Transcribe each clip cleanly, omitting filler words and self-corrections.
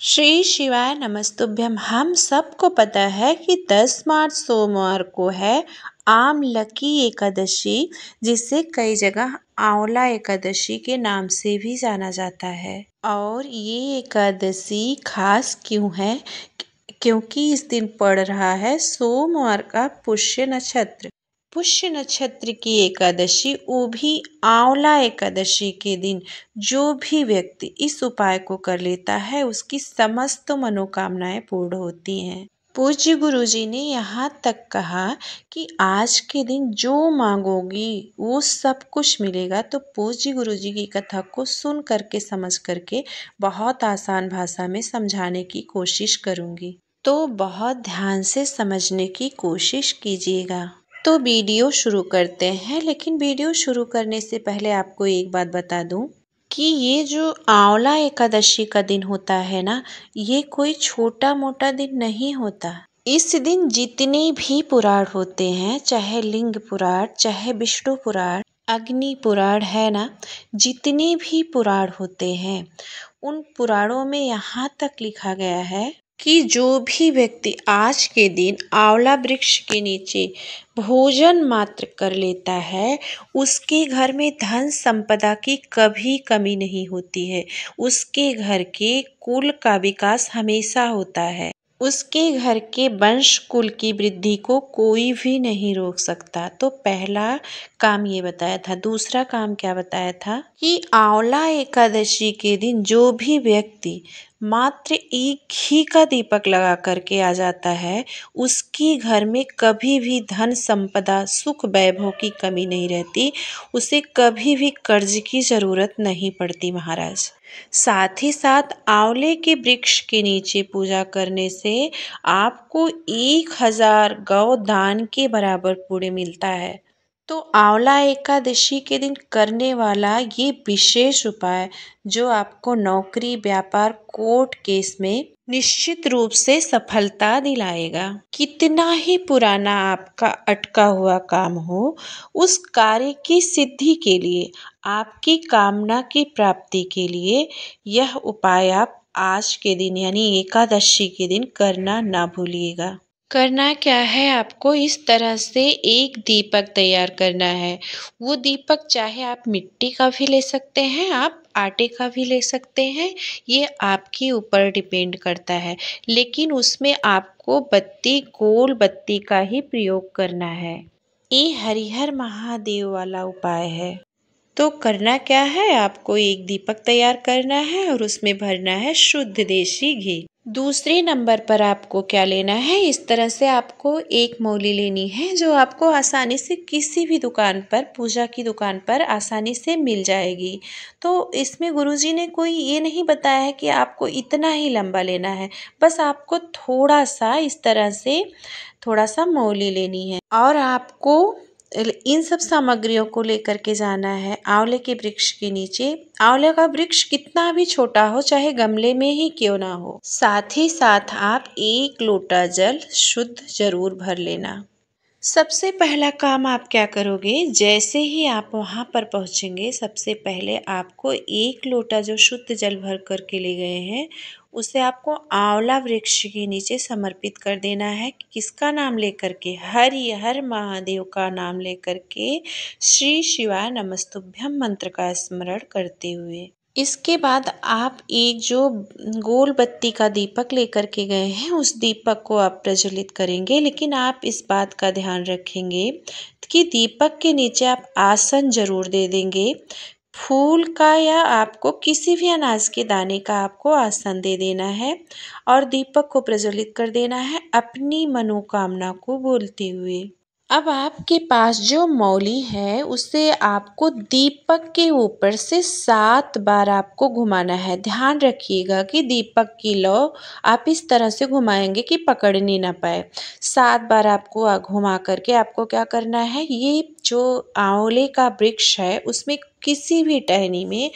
श्री शिवाय नमस्तुभ्यम। हम सबको पता है कि 10 मार्च सोमवार को है आमलकी एकादशी, जिसे कई जगह आंवला एकादशी के नाम से भी जाना जाता है। और ये एकादशी खास क्यों है? क्योंकि इस दिन पड़ रहा है सोमवार का पुष्य नक्षत्र। पुष्य नक्षत्र की एकादशी, वो भी आंवला एकादशी के दिन जो भी व्यक्ति इस उपाय को कर लेता है उसकी समस्त मनोकामनाएं पूर्ण होती हैं। पूज्य गुरु जी ने यहाँ तक कहा कि आज के दिन जो मांगोगी वो सब कुछ मिलेगा। तो पूज्य गुरु जी की कथा को सुन करके समझ करके बहुत आसान भाषा में समझाने की कोशिश करूँगी, तो बहुत ध्यान से समझने की कोशिश कीजिएगा। तो वीडियो शुरू करते हैं, लेकिन वीडियो शुरू करने से पहले आपको एक बात बता दूं कि ये जो आंवला एकादशी का दिन होता है ना, ये कोई छोटा मोटा दिन नहीं होता। इस दिन जितने भी पुराण होते हैं, चाहे लिंग पुराण, चाहे विष्णु पुराण, अग्नि पुराण है ना, जितने भी पुराण होते हैं उन पुराणों में यहाँ तक लिखा गया है कि जो भी व्यक्ति आज के दिन आंवला वृक्ष के नीचे भोजन मात्र कर लेता है, उसके घर में धन संपदा की कभी कमी नहीं होती है। उसके घर के कुल का विकास हमेशा होता है। उसके घर के वंश कुल की वृद्धि को कोई भी नहीं रोक सकता। तो पहला काम ये बताया था। दूसरा काम क्या बताया था कि आंवला एकादशी के दिन जो भी व्यक्ति मात्र एक घी का दीपक लगा करके आ जाता है, उसके घर में कभी भी धन संपदा सुख वैभव की कमी नहीं रहती। उसे कभी भी कर्ज की जरूरत नहीं पड़ती महाराज। साथ ही साथ आंवले के वृक्ष के नीचे पूजा करने से आपको 1000 गौ दान के बराबर पुण्य मिलता है। तो आंवला एकादशी के दिन करने वाला ये विशेष उपाय जो आपको नौकरी, व्यापार, कोर्ट केस में निश्चित रूप से सफलता दिलाएगा। कितना ही पुराना आपका अटका हुआ काम हो, उस कार्य की सिद्धि के लिए, आपकी कामना की प्राप्ति के लिए यह उपाय आप आज के दिन यानी एकादशी के दिन करना ना भूलिएगा। करना क्या है, आपको इस तरह से एक दीपक तैयार करना है। वो दीपक चाहे आप मिट्टी का भी ले सकते हैं, आप आटे का भी ले सकते हैं, ये आपके ऊपर डिपेंड करता है। लेकिन उसमें आपको बत्ती, गोल बत्ती का ही प्रयोग करना है। ये हरिहर महादेव वाला उपाय है। तो करना क्या है, आपको एक दीपक तैयार करना है और उसमें भरना है शुद्ध देसी घी। दूसरे नंबर पर आपको क्या लेना है, इस तरह से आपको एक मौली लेनी है जो आपको आसानी से किसी भी दुकान पर, पूजा की दुकान पर आसानी से मिल जाएगी। तो इसमें गुरुजी ने कोई ये नहीं बताया है कि आपको इतना ही लंबा लेना है, बस आपको थोड़ा सा इस तरह से थोड़ा सा मौली लेनी है और आपको इन सब सामग्रियों को लेकर के जाना है आंवले के वृक्ष के नीचे। आंवले का वृक्ष कितना भी छोटा हो, चाहे गमले में ही क्यों ना हो। साथ ही साथ आप 1 लोटा जल शुद्ध जरूर भर लेना। सबसे पहला काम आप क्या करोगे, जैसे ही आप वहां पर पहुंचेंगे, सबसे पहले आपको 1 लोटा जो शुद्ध जल भर करके ले गए हैं उसे आपको आंवला वृक्ष के नीचे समर्पित कर देना है। किसका नाम लेकर के? हरिहर महादेव का नाम लेकर के श्री शिवाय नमस्तुभ्यम मंत्र का स्मरण करते हुए। इसके बाद आप एक जो गोल बत्ती का दीपक लेकर के गए हैं उस दीपक को आप प्रज्वलित करेंगे। लेकिन आप इस बात का ध्यान रखेंगे कि दीपक के नीचे आप आसन जरूर दे देंगे। फूल का या आपको किसी भी अनाज के दाने का आपको आसन दे देना है और दीपक को प्रज्वलित कर देना है अपनी मनोकामना को बोलते हुए। अब आपके पास जो मौली है उसे आपको दीपक के ऊपर से 7 बार आपको घुमाना है। ध्यान रखिएगा कि दीपक की लौ आप इस तरह से घुमाएंगे कि पकड़ने ना पाए। 7 बार आपको घुमा करके आपको क्या करना है, ये जो आंवले का वृक्ष है उसमें किसी भी टहनी में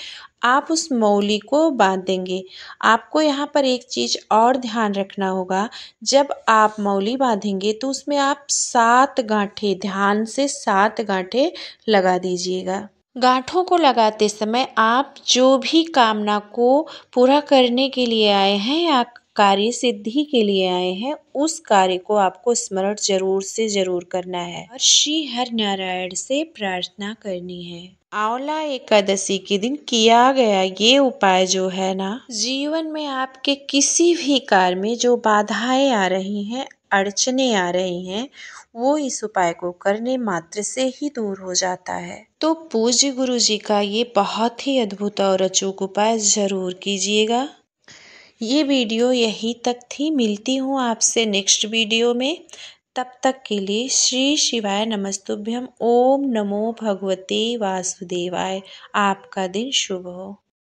आप उस मौली को बांध देंगे। आपको यहाँ पर एक चीज और ध्यान रखना होगा, जब आप मौली बांधेंगे तो उसमें आप 7 गांठें, ध्यान से 7 गांठें लगा दीजिएगा। गांठों को लगाते समय आप जो भी कामना को पूरा करने के लिए आए हैं या कार्य सिद्धि के लिए आए हैं, उस कार्य को आपको स्मरण जरूर से जरूर करना है और श्री हर नारायण से प्रार्थना करनी है। आंवला एकादशी के दिन किया गया ये उपाय जो है ना, जीवन में आपके किसी भी कार्य में जो बाधाएं आ रही हैं, अड़चने आ रही हैं, वो इस उपाय को करने मात्र से ही दूर हो जाता है। तो पूज्य गुरु जी का ये बहुत ही अद्भुत और अचूक उपाय जरूर कीजिएगा। ये वीडियो यहीं तक थी, मिलती हूँ आपसे नेक्स्ट वीडियो में। तब तक के लिए श्री शिवाय नमस्तुभ्यम। ओम नमो भगवते वासुदेवाय। आपका दिन शुभ हो।